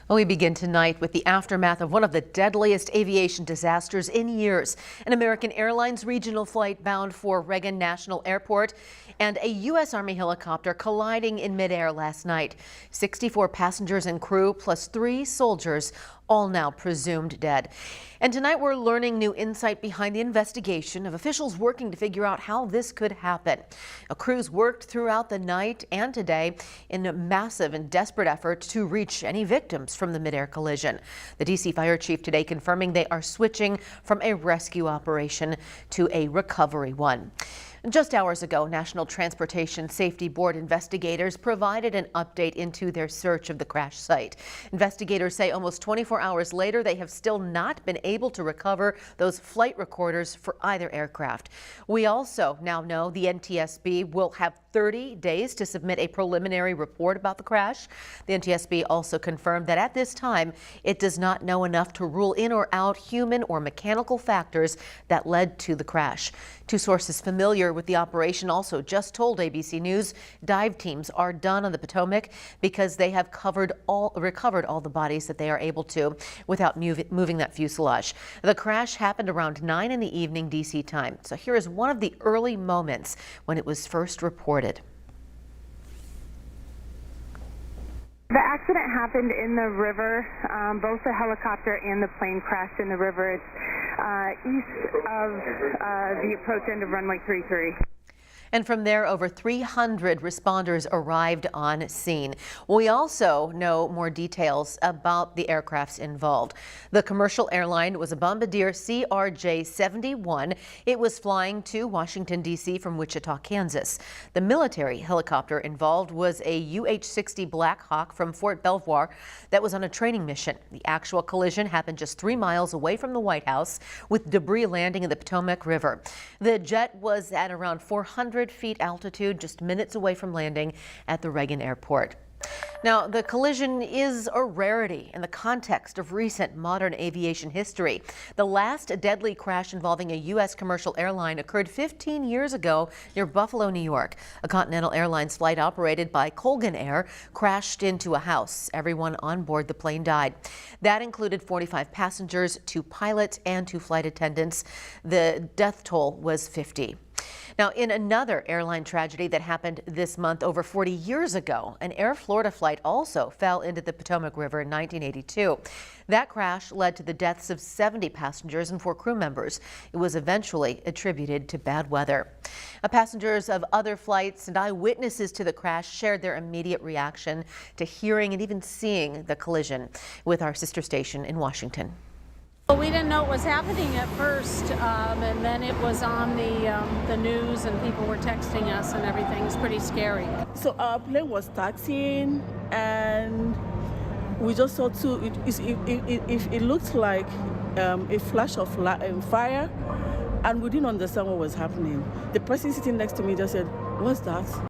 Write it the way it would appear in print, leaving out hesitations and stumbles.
Well, we begin tonight with the aftermath of one of the deadliest aviation disasters in years. An American Airlines regional flight bound for Reagan National Airport and a U.S. Army helicopter colliding in midair last night. 64 passengers and crew plus 3 soldiers, all now presumed dead. And tonight we're learning new insight behind the investigation of officials working to figure out how this could happen. Crews worked throughout the night and today in a massive and desperate effort to reach any victims from the midair collision. The D.C. Fire Chief today confirming they are switching from a rescue operation to a recovery one. Just hours ago, National Transportation Safety Board investigators provided an update into their search of the crash site. Investigators say almost 24 hours later, they have still not been able to recover those flight recorders for either aircraft. We also now know the NTSB will have 30 days to submit a preliminary report about the crash. The NTSB also confirmed that at this time, it does not know enough to rule in or out human or mechanical factors that led to the crash. 2 sources familiar with the operation also just told ABC News dive teams are done on the Potomac because they have recovered all the bodies that they are able to without moving that fuselage. The crash happened around 9 in the evening D.C. time. So here is one of the early moments when it was first reported. The accident happened in the river. Both the helicopter and the plane crashed in the river. It's east of the approach end of runway 33. And from there, over 300 responders arrived on scene. We also know more details about the aircrafts involved. The commercial airline was a Bombardier CRJ-71. It was flying to Washington, D.C. from Wichita, Kansas. The military helicopter involved was a UH-60 Black Hawk from Fort Belvoir that was on a training mission. The actual collision happened just 3 miles away from the White House, with debris landing in the Potomac River. The jet was at around 400 feet altitude, just minutes away from landing at the Reagan Airport. Now, the collision is a rarity in the context of recent modern aviation history. The last deadly crash involving a U.S. commercial airline occurred 15 years ago near Buffalo, New York. A Continental Airlines flight operated by Colgan Air crashed into a house. Everyone on board the plane died. That included 45 passengers, 2 pilots, and 2 flight attendants. The death toll was 50. Now, in another airline tragedy that happened this month over 40 years ago, an Air Florida flight also fell into the Potomac River in 1982. That crash led to the deaths of 70 passengers and 4 crew members. It was eventually attributed to bad weather. Passengers of other flights and eyewitnesses to the crash shared their immediate reaction to hearing and even seeing the collision with our sister station in Washington. Well, we didn't know what was happening at first, and then it was on the news, and people were texting us, and everything was pretty scary. So our plane was taxiing, and we just saw 2. It looked like a flash of fire, and we didn't understand what was happening. The person sitting next to me just said, "What's that?"